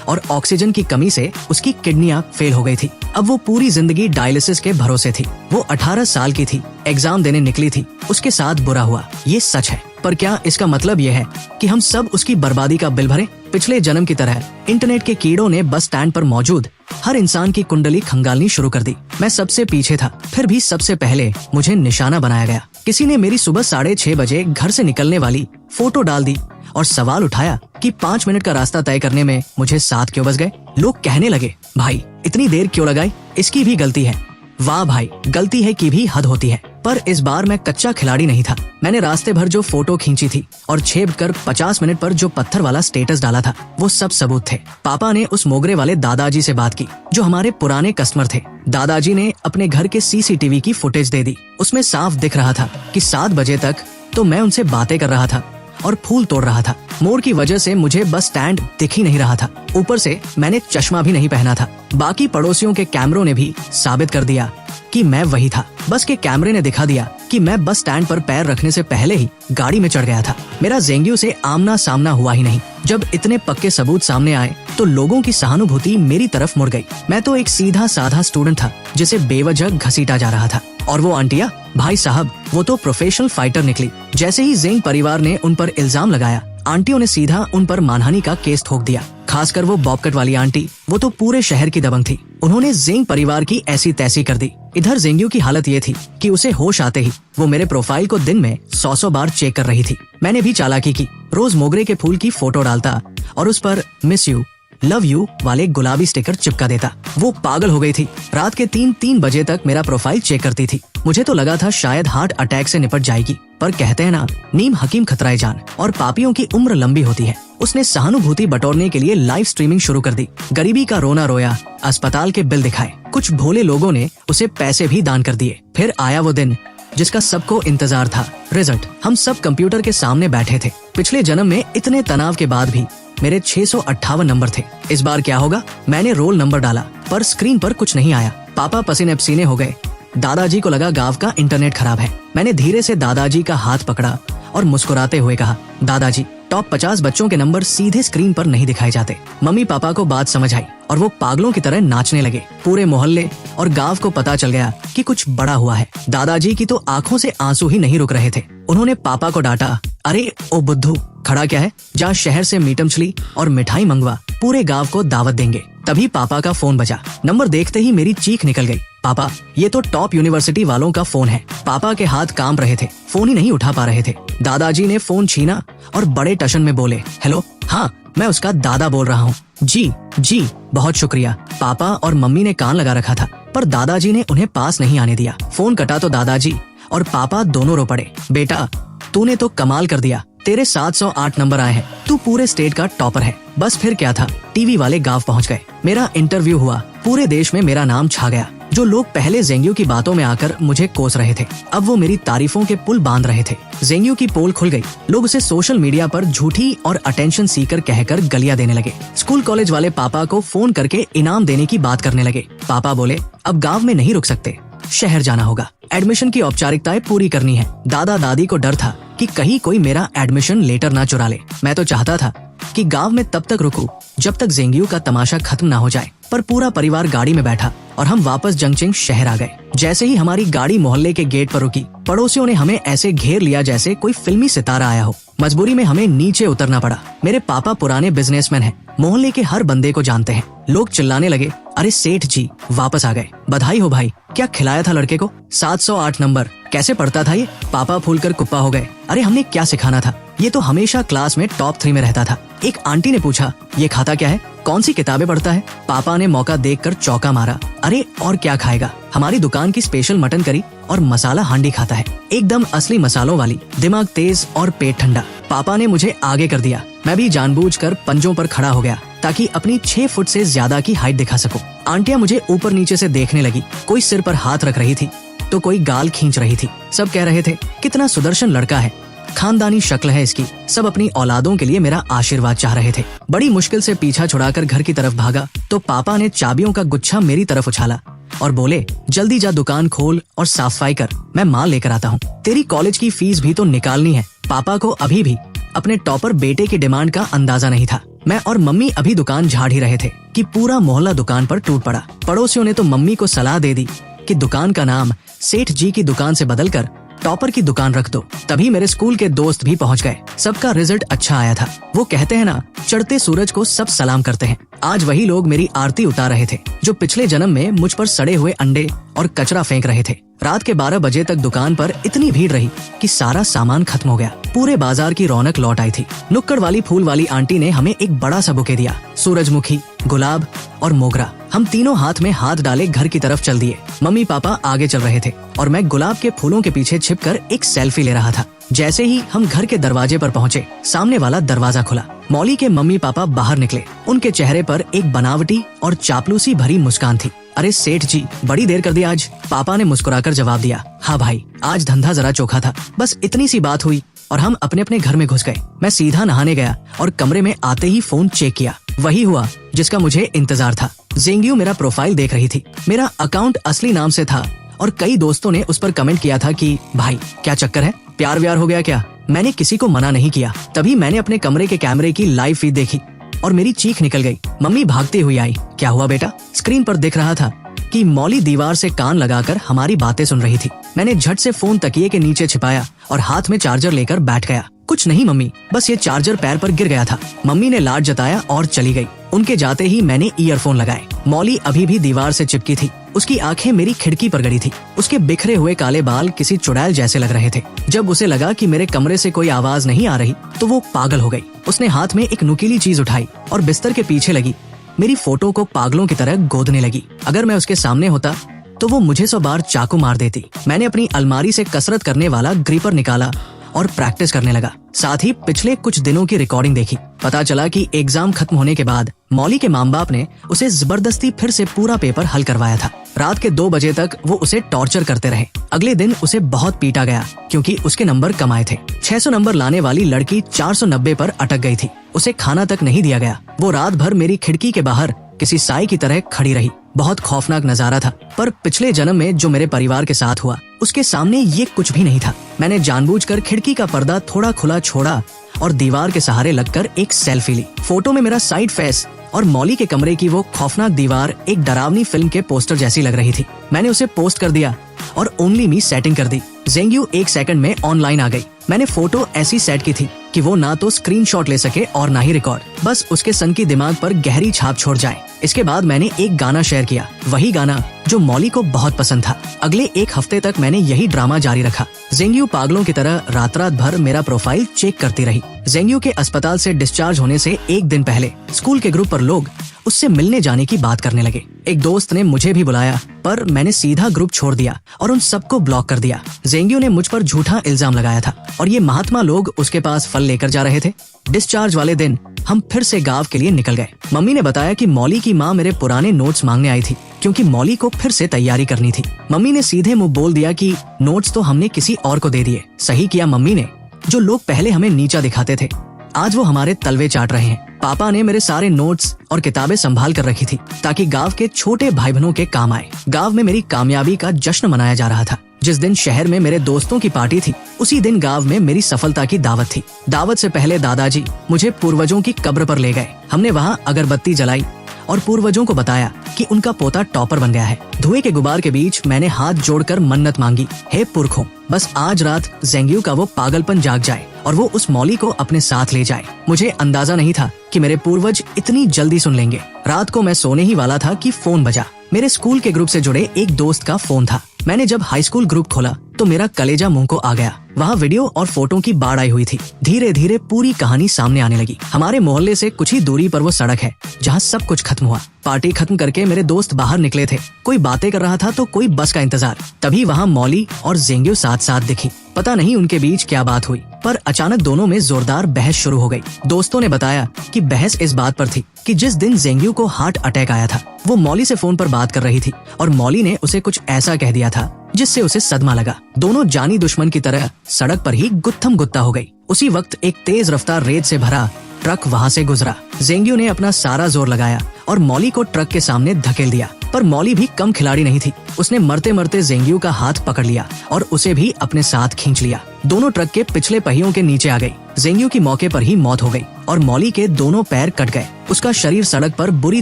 और ऑक्सीजन की कमी से उसकी किडनियां फेल हो गई थी। अब वो पूरी जिंदगी डायलिसिस के भरोसे थी। वो 18 साल की थी, एग्जाम देने निकली थी, उसके साथ बुरा हुआ, ये सच है। पर क्या इसका मतलब ये है कि हम सब उसकी बर्बादी का बिल भरें? पिछले जन्म की तरह इंटरनेट के कीड़ों ने बस स्टैंड पर मौजूद हर इंसान की कुंडली खंगालनी शुरू कर दी। मैं सबसे पीछे था, फिर भी सबसे पहले मुझे निशाना बनाया गया। किसी ने मेरी सुबह 6:30 बजे घर से निकलने वाली फोटो डाल दी और सवाल उठाया कि 5 मिनट का रास्ता तय करने में मुझे 7 क्यों बज गए। लोग कहने लगे, भाई इतनी देर क्यों लगाई, इसकी भी गलती है। वाह भाई, गलती है की भी हद होती है। पर इस बार मैं कच्चा खिलाड़ी नहीं था। मैंने रास्ते भर जो फोटो खींची थी और छेप कर 50 मिनट पर जो पत्थर वाला स्टेटस डाला था, वो सब सबूत थे। पापा ने उस मोगरे वाले दादाजी से बात की जो हमारे पुराने कस्टमर थे। दादाजी ने अपने घर के सीसीटीवी की फुटेज दे दी। उसमें साफ दिख रहा था कि 7 बजे तक तो मैं उनसे बातें कर रहा था और फूल तोड़ रहा था। मोर की वजह से मुझे बस स्टैंड दिख ही नहीं रहा था। ऊपर से मैंने चश्मा भी नहीं पहना था। बाकी पड़ोसियों के कैमरों ने भी साबित कर दिया कि मैं वही था। बस के कैमरे ने दिखा दिया कि मैं बस स्टैंड पर पैर रखने से पहले ही गाड़ी में चढ़ गया था। मेरा ज़ेंगियों से आमना सामना हुआ ही नहीं। जब इतने पक्के सबूत सामने आए तो लोगों की सहानुभूति मेरी तरफ मुड़ गई। मैं तो एक सीधा साधा स्टूडेंट था जिसे बेवजह घसीटा जा रहा था। और वो आंटिया, भाई साहब, वो तो प्रोफेशनल फाइटर निकली। जैसे ही ज़ेंग परिवार ने उन पर इल्जाम लगाया, आंटियों ने सीधा उन पर मानहानि का केस ठोक दिया। खासकर वो बॉबकट वाली आंटी, वो तो पूरे शहर की दबंग थी। उन्होंने ज़ेंग परिवार की ऐसी तैसी कर दी। इधर ज़ेंगियों की हालत ये थी कि उसे होश आते ही वो मेरे प्रोफाइल को दिन में 100 बार चेक कर रही थी। मैंने भी चालाकी की, रोज मोगरे के फूल की फोटो डालता और उस पर मिस यू, लव यू वाले गुलाबी स्टिकर चिपका देता। वो पागल हो गई थी। रात के 3 बजे तक मेरा प्रोफाइल चेक करती थी। मुझे तो लगा था शायद हार्ट अटैक से निपट जाएगी, पर कहते हैं ना, नीम हकीम खतराए जान, और पापियों की उम्र लंबी होती है। उसने सहानुभूति बटोरने के लिए लाइव स्ट्रीमिंग शुरू कर दी। गरीबी का रोना रोया, अस्पताल के बिल दिखाए। कुछ भोले लोगों ने उसे पैसे भी दान कर दिए। फिर आया वो दिन जिसका सबको इंतजार था, रिजल्ट। हम सब कंप्यूटर के सामने बैठे थे। पिछले जन्म में इतने तनाव के बाद भी मेरे 658 नंबर थे। इस बार क्या होगा? मैंने रोल नंबर डाला पर स्क्रीन पर कुछ नहीं आया। पापा पसीने पसीने हो गए। दादाजी को लगा गांव का इंटरनेट खराब है। मैंने धीरे से दादाजी का हाथ पकड़ा और मुस्कुराते हुए कहा, दादाजी, टॉप 50 बच्चों के नंबर सीधे स्क्रीन पर नहीं दिखाए जाते। मम्मी पापा को बात समझ आई और वो पागलों की तरह नाचने लगे। पूरे मोहल्ले और गांव को पता चल गया कि कुछ बड़ा हुआ है। दादाजी की तो आंखों से आंसू ही नहीं रुक रहे थे। उन्होंने पापा को डांटा, अरे ओ बुद्धू, खड़ा क्या है, जा शहर से मीट मछली और मिठाई मंगवा, पूरे गांव को दावत देंगे। तभी पापा का फोन बजा। नंबर देखते ही मेरी चीख निकल गई। पापा, ये तो टॉप यूनिवर्सिटी वालों का फोन है। पापा के हाथ कांप रहे थे, फोन ही नहीं उठा पा रहे थे। दादाजी ने फोन छीना और बड़े टशन में बोले, हेलो, हाँ मैं उसका दादा बोल रहा हूँ। जी जी, बहुत शुक्रिया। पापा और मम्मी ने कान लगा रखा था, पर दादाजी ने उन्हें पास नहीं आने दिया। फोन कटा तो दादाजी और पापा दोनों रो पड़े। बेटा, तूने तो कमाल कर दिया, तेरे 708 नंबर आए हैं, तू पूरे स्टेट का टॉपर है। बस फिर क्या था, टीवी वाले गांव पहुंच गए। मेरा इंटरव्यू हुआ। पूरे देश में मेरा नाम छा गया। जो लोग पहले ज़ेंगियों की बातों में आकर मुझे कोस रहे थे, अब वो मेरी तारीफों के पुल बांध रहे थे। ज़ेंगियों की पोल खुल गई। लोग उसे सोशल मीडिया पर झूठी और अटेंशन सीकर कहकर गालियां देने लगे। स्कूल कॉलेज वाले पापा को फोन करके इनाम देने की बात करने लगे। पापा बोले, अब गाँव में नहीं रुक सकते, शहर जाना होगा, एडमिशन की औपचारिकताएं पूरी करनी है। दादा दादी को डर था कि कहीं कोई मेरा एडमिशन लेटर ना चुरा ले। मैं तो चाहता था कि गांव में तब तक रुकूं जब तक ज़ेंगियों का तमाशा खत्म ना हो जाए। पर पूरा परिवार गाड़ी में बैठा और हम वापस जंगचिंग शहर आ गए। जैसे ही हमारी गाड़ी मोहल्ले के गेट पर रुकी, पड़ोसियों ने हमें ऐसे घेर लिया जैसे कोई फिल्मी सितारा आया हो। मजबूरी में हमें नीचे उतरना पड़ा। मेरे पापा पुराने बिजनेसमैन हैं, मोहल्ले के हर बंदे को जानते हैं। लोग चिल्लाने लगे, अरे सेठ जी वापस आ गए, बधाई हो भाई, क्या खिलाया था लड़के को? 708 नंबर, कैसे पढ़ता था ये? पापा फूलकर कुप्पा हो गए। अरे हमने क्या सिखाना था, ये तो हमेशा क्लास में टॉप 3 में रहता था। एक आंटी ने पूछा, ये खाता क्या है, कौन सी किताबें पढ़ता है? पापा ने मौका देखकर चौका मारा, अरे और क्या खाएगा, हमारी दुकान की स्पेशल मटन करी और मसाला हांडी खाता है, एकदम असली मसालों वाली, दिमाग तेज और पेट ठंडा। पापा ने मुझे आगे कर दिया। मैं भी जानबूझकर पंजों पर खड़ा हो गया ताकि अपनी 6 फुट से ज्यादा की हाइट दिखा सकूं। आंटियां मुझे ऊपर नीचे से देखने लगी। कोई सिर पर हाथ रख रही थी तो कोई गाल खींच रही थी। सब कह रहे थे, कितना सुदर्शन लड़का है, खानदानी शक्ल है इसकी। सब अपनी औलादों के लिए मेरा आशीर्वाद चाह रहे थे। बड़ी मुश्किल से पीछा छुड़ाकर घर की तरफ भागा तो पापा ने चाबियों का गुच्छा मेरी तरफ उछाला और बोले, जल्दी जा दुकान खोल और साफ सफाई कर, मैं माल लेकर आता हूँ। तेरी कॉलेज की फीस भी तो निकालनी है। पापा को अभी भी अपने टॉपर बेटे की डिमांड का अंदाजा नहीं था। मैं और मम्मी अभी दुकान झाड़ ही रहे थे कि पूरा मोहल्ला दुकान पर टूट पड़ा। पड़ोसियों ने तो मम्मी को सलाह दे दी कि दुकान का नाम सेठ जी की दुकान से बदलकर टॉपर की दुकान रख दो। तभी मेरे स्कूल के दोस्त भी पहुंच गए। सबका रिजल्ट अच्छा आया था। वो कहते हैं ना, चढ़ते सूरज को सब सलाम करते हैं। आज वही लोग मेरी आरती उतार रहे थे जो पिछले जन्म में मुझ पर सड़े हुए अंडे और कचरा फेंक रहे थे। रात के 12 बजे तक दुकान पर इतनी भीड़ रही कि सारा सामान खत्म हो गया। पूरे बाजार की रौनक लौट आई थी। नुक्कड़ वाली फूल वाली आंटी ने हमें एक बड़ा सा बुके दिया, सूरजमुखी, गुलाब और मोगरा। हम तीनों हाथ में हाथ डाले घर की तरफ चल दिए। मम्मी पापा आगे चल रहे थे और मैं गुलाब के फूलों के पीछे छिपकर एक सेल्फी ले रहा था। जैसे ही हम घर के दरवाजे पर पहुँचे, सामने वाला दरवाजा खुला। मौली के मम्मी पापा बाहर निकले। उनके चेहरे पर एक बनावटी और चापलूसी भरी मुस्कान थी। अरे सेठ जी, बड़ी देर कर दी आज। पापा ने मुस्कुराकर जवाब दिया, हाँ भाई, आज धंधा जरा चोखा था। बस इतनी सी बात हुई और हम अपने अपने घर में घुस गए। मैं सीधा नहाने गया और कमरे में आते ही फोन चेक किया। वही हुआ जिसका मुझे इंतजार था। जेंग्यू मेरा प्रोफाइल देख रही थी। मेरा अकाउंट असली नाम से था और कई दोस्तों ने उस पर कमेंट किया था कि भाई क्या चक्कर है, प्यार व्यार हो गया क्या। मैंने किसी को मना नहीं किया। तभी मैंने अपने कमरे के कैमरे की लाइव फीड देखी और मेरी चीख निकल गई। मम्मी भागती हुई आई। क्या हुआ बेटा? स्क्रीन पर दिख रहा था कि मौली दीवार से कान लगाकर हमारी बातें सुन रही थी। मैंने झट से फोन तकिए के नीचे छिपाया और हाथ में चार्जर लेकर बैठ गया। कुछ नहीं मम्मी, बस ये चार्जर पैर पर गिर गया था। मम्मी ने लाड जताया और चली गई। उनके जाते ही मैंने ईयरफोन लगाए। मौली अभी भी दीवार से चिपकी थी। उसकी आंखें मेरी खिड़की पर गड़ी थी। उसके बिखरे हुए काले बाल किसी चुड़ैल जैसे लग रहे थे। जब उसे लगा कि मेरे कमरे से कोई आवाज नहीं आ रही तो वो पागल हो गई। उसने हाथ में एक नुकीली चीज उठाई और बिस्तर के पीछे लगी मेरी फोटो को पागलों की तरह गोदने लगी। अगर मैं उसके सामने होता तो वो मुझे 100 बार चाकू मार देती। मैंने अपनी अलमारी से कसरत करने वाला ग्रिपर निकाला और प्रैक्टिस करने लगा। साथ ही पिछले कुछ दिनों की रिकॉर्डिंग देखी। पता चला कि एग्जाम खत्म होने के बाद मौली के माँ बाप ने उसे जबरदस्ती फिर से पूरा पेपर हल करवाया था। रात के 2 बजे तक वो उसे टॉर्चर करते रहे। अगले दिन उसे बहुत पीटा गया क्योंकि उसके नंबर कम आए थे। 600 नंबर लाने वाली लड़की 490 पर अटक गई थी। उसे खाना तक नहीं दिया गया। वो रात भर मेरी खिड़की के बाहर किसी साई की तरह खड़ी रही। बहुत खौफनाक नजारा था, पर पिछले जन्म में जो मेरे परिवार के साथ हुआ उसके सामने ये कुछ भी नहीं था। मैंने जानबूझकर खिड़की का पर्दा थोड़ा खुला छोड़ा और दीवार के सहारे लगकर एक सेल्फी ली। फोटो में मेरा साइड फेस और मौली के कमरे की वो खौफनाक दीवार एक डरावनी फिल्म के पोस्टर जैसी लग रही थी। मैंने उसे पोस्ट कर दिया और ओनली मी सेटिंग कर दी। जेंग्यू 1 सेकंड में ऑनलाइन आ गई। मैंने फोटो ऐसी सेट की थी कि वो ना तो स्क्रीनशॉट ले सके और ना ही रिकॉर्ड, बस उसके सन की दिमाग पर गहरी छाप छोड़ जाए। इसके बाद मैंने एक गाना शेयर किया, वही गाना जो मौली को बहुत पसंद था। अगले 1 हफ्ते तक मैंने यही ड्रामा जारी रखा। जेंग्यू पागलों की तरह रात रात भर मेरा प्रोफाइल चेक करती रही। जेंग्यू के अस्पताल से डिस्चार्ज होने से 1 दिन पहले स्कूल के ग्रुप पर लोग उससे मिलने जाने की बात करने लगे। एक दोस्त ने मुझे भी बुलाया, पर मैंने सीधा ग्रुप छोड़ दिया और उन सबको ब्लॉक कर दिया। जेंग्यू ने मुझ पर झूठा इल्जाम लगाया था और ये महात्मा लोग उसके पास फल लेकर जा रहे थे। डिस्चार्ज वाले दिन हम फिर से गांव के लिए निकल गए। मम्मी ने बताया कि मौली की माँ मेरे पुराने नोट्स मांगने आई थी क्योंकि मौली को फिर से तैयारी करनी थी। मम्मी ने सीधे मुंह बोल दिया कि नोट्स तो हमने किसी और को दे दिए। सही किया मम्मी ने। जो लोग पहले हमें नीचा दिखाते थे आज वो हमारे तलवे चाट रहे हैं। पापा ने मेरे सारे नोट्स और किताबें संभाल कर रखी थी ताकि गांव के छोटे भाई बहनों के काम आए। गांव में मेरी कामयाबी का जश्न मनाया जा रहा था। जिस दिन शहर में मेरे दोस्तों की पार्टी थी उसी दिन गांव में मेरी सफलता की दावत थी। दावत से पहले दादाजी मुझे पूर्वजों की कब्र पर ले गए। हमने वहाँ अगरबत्ती जलाई और पूर्वजों को बताया कि उनका पोता टॉपर बन गया है। धुएं के गुबार के बीच मैंने हाथ जोड़कर मन्नत मांगी, हे पुरखों, बस आज रात जेंग्यू का वो पागलपन जाग जाए और वो उस मौली को अपने साथ ले जाए। मुझे अंदाजा नहीं था कि मेरे पूर्वज इतनी जल्दी सुन लेंगे। रात को मैं सोने ही वाला था कि फोन बजा। मेरे स्कूल के ग्रुप से जुड़े एक दोस्त का फोन था। मैंने जब हाई स्कूल ग्रुप खोला तो मेरा कलेजा मुंह को आ गया। वहाँ वीडियो और फोटो की बाढ़ आई हुई थी। धीरे धीरे पूरी कहानी सामने आने लगी। हमारे मोहल्ले से कुछ ही दूरी पर वो सड़क है जहाँ सब कुछ खत्म हुआ। पार्टी खत्म करके मेरे दोस्त बाहर निकले थे। कोई बातें कर रहा था तो कोई बस का इंतजार। तभी वहाँ मौली और जेंग्यू साथ साथ दिखी। पता नहीं उनके बीच क्या बात हुई, पर अचानक दोनों में जोरदार बहस शुरू हो गई। दोस्तों ने बताया कि बहस इस बात पर थी कि जिस दिन जेंग्यू को हार्ट अटैक आया था वो मौली से फोन पर बात कर रही थी और मौली ने उसे कुछ ऐसा कह दिया था जिससे उसे सदमा लगा। दोनों जानी दुश्मन की तरह सड़क पर ही गुत्थम गुत्ता हो गई। उसी वक्त एक तेज रफ्तार रेत से भरा ट्रक वहाँ से गुजरा। जेंग्यू ने अपना सारा जोर लगाया और मौली को ट्रक के सामने धकेल दिया। पर मॉली भी कम खिलाड़ी नहीं थी। उसने मरते मरते जेंगियो का हाथ पकड़ लिया और उसे भी अपने साथ खींच लिया। दोनों ट्रक के पिछले पहियों के नीचे आ गई। जेंगियो की मौके पर ही मौत हो गई और मॉली के दोनों पैर कट गए। उसका शरीर सड़क पर बुरी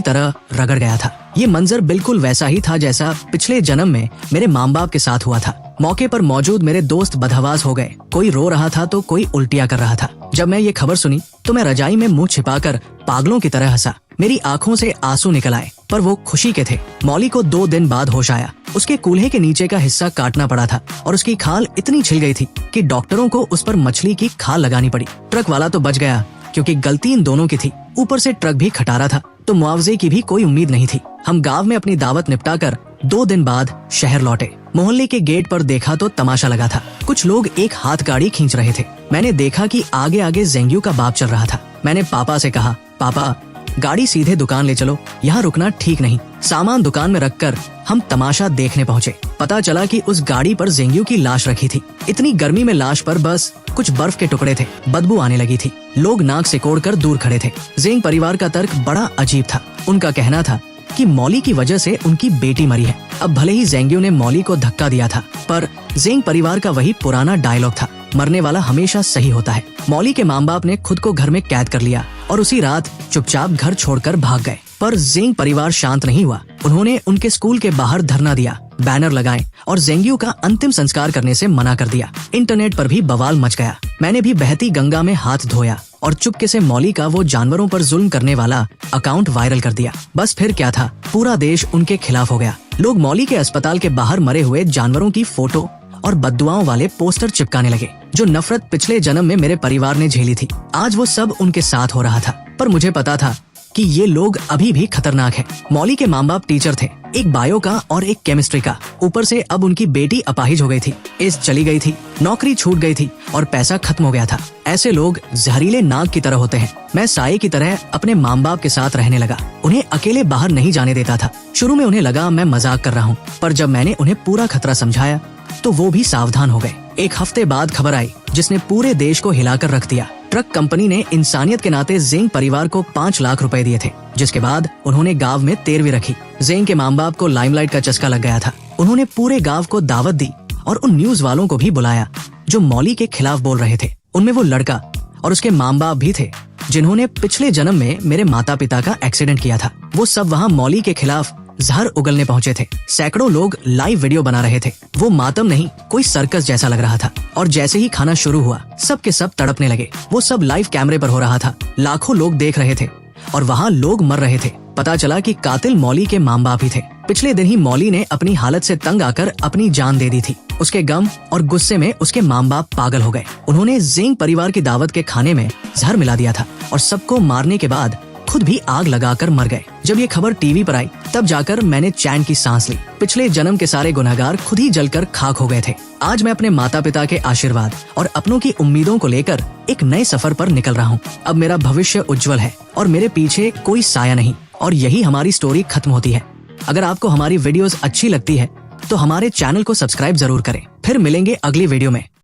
तरह रगड़ गया था। ये मंजर बिल्कुल वैसा ही था जैसा पिछले जन्म में मेरे माँ बाप के साथ हुआ था। मौके पर मौजूद मेरे दोस्त बदहवास हो गए। कोई रो रहा था तो कोई उल्टियाँ कर रहा था। जब मैं ये खबर सुनी तो मैं रजाई में मुंह छिपाकर पागलों की तरह हंसा। मेरी आंखों से आंसू निकल आए, पर वो खुशी के थे। मौली को 2 दिन बाद होश आया। उसके कूल्हे के नीचे का हिस्सा काटना पड़ा था और उसकी खाल इतनी छिल गई थी कि डॉक्टरों को उस पर मछली की खाल लगानी पड़ी। ट्रक वाला तो बच गया क्योंकि गलती इन दोनों की थी। ऊपर से ट्रक भी खटारा था तो मुआवजे की भी कोई उम्मीद नहीं थी। हम गांव में अपनी दावत निपटाकर 2 दिन बाद शहर लौटे। मोहल्ले के गेट पर देखा तो तमाशा लगा था। कुछ लोग एक हाथ गाड़ी खींच रहे थे। मैंने देखा कि आगे आगे जेंगियो का बाप चल रहा था। मैंने पापा से कहा, पापा गाड़ी सीधे दुकान ले चलो, यहाँ रुकना ठीक नहीं। सामान दुकान में रखकर हम तमाशा देखने पहुँचे। पता चला कि उस गाड़ी पर जेंगियो की लाश रखी थी। इतनी गर्मी में लाश पर बस कुछ बर्फ के टुकड़े थे। बदबू आने लगी थी। लोग नाक सिकोड़कर दूर खड़े थे। जेंग परिवार का तर्क बड़ा अजीब था। उनका कहना था कि मौली की वजह से उनकी बेटी मरी है। अब भले ही जेंगियो ने मौली को धक्का दिया था, पर जेंग परिवार का वही पुराना डायलॉग था, मरने वाला हमेशा सही होता है। मौली के माँ बाप ने खुद को घर में कैद कर लिया और उसी रात चुपचाप घर छोड़कर भाग गए। पर जेंग परिवार शांत नहीं हुआ। उन्होंने उनके स्कूल के बाहर धरना दिया, बैनर लगाए और जेंगियो का अंतिम संस्कार करने से मना कर दिया। इंटरनेट पर भी बवाल मच गया। मैंने भी बहती गंगा में हाथ धोया और चुपके से मौली का वो जानवरों पर जुल्म करने वाला अकाउंट वायरल कर दिया। बस फिर क्या था, पूरा देश उनके खिलाफ हो गया। लोग मौली के अस्पताल के बाहर मरे हुए जानवरों की फोटो और बद्दुआओं वाले पोस्टर चिपकाने लगे। जो नफरत पिछले जन्म में मेरे परिवार ने झेली थी, आज वो सब उनके साथ हो रहा था। पर मुझे पता था कि ये लोग अभी भी खतरनाक हैं। मौली के माँ बाप टीचर थे, एक बायो का और एक केमिस्ट्री का। ऊपर से अब उनकी बेटी अपाहिज हो गई थी, एज चली गई थी, नौकरी छूट गई थी और पैसा खत्म हो गया था। ऐसे लोग जहरीले नाग की तरह होते हैं। मैं साये की तरह अपने माँ बाप के साथ रहने लगा। उन्हें अकेले बाहर नहीं जाने देता था। शुरू में उन्हें लगा मैं मजाक कर रहा हूँ, पर जब मैंने उन्हें पूरा खतरा समझाया तो वो भी सावधान हो गए। 1 हफ्ते बाद खबर आई जिसने पूरे देश को हिलाकर रख दिया। ट्रक कंपनी ने इंसानियत के नाते जेंग परिवार को 5 लाख रुपए दिए थे, जिसके बाद उन्होंने गांव में तेरवी रखी। जेंग के माँ बाप को लाइमलाइट का चस्का लग गया था। उन्होंने पूरे गांव को दावत दी और उन न्यूज वालों को भी बुलाया जो मौली के खिलाफ बोल रहे थे। उनमें वो लड़का और उसके माँ बाप भी थे जिन्होंने पिछले जन्म में मेरे माता पिता का एक्सीडेंट किया था। वो सब वहाँ मौली के खिलाफ जहर उगलने पहुंचे थे। सैकड़ों लोग लाइव वीडियो बना रहे थे। वो मातम नहीं, कोई सर्कस जैसा लग रहा था। और जैसे ही खाना शुरू हुआ, सब के सब तड़पने लगे। वो सब लाइव कैमरे पर हो रहा था। लाखों लोग देख रहे थे और वहाँ लोग मर रहे थे। पता चला कि कातिल मौली के माँ बाप ही थे। पिछले दिन ही मौली ने अपनी हालत से तंग आकर अपनी जान दे दी थी। उसके गम और गुस्से में उसके माँ बाप पागल हो गए। उन्होंने जेंग परिवार की दावत के खाने में जहर मिला दिया था और सबको मारने के बाद खुद भी आग लगाकर मर गए। जब ये खबर टीवी पर आई तब जाकर मैंने चैन की सांस ली। पिछले जन्म के सारे गुनहगार खुद ही जलकर खाक हो गए थे। आज मैं अपने माता पिता के आशीर्वाद और अपनों की उम्मीदों को लेकर एक नए सफर पर निकल रहा हूँ। अब मेरा भविष्य उज्जवल है और मेरे पीछे कोई साया नहीं। और यही हमारी स्टोरी खत्म होती है। अगर आपको हमारी वीडियोस अच्छी लगती है तो हमारे चैनल को सब्सक्राइब जरूर करें। फिर मिलेंगे अगली वीडियो में।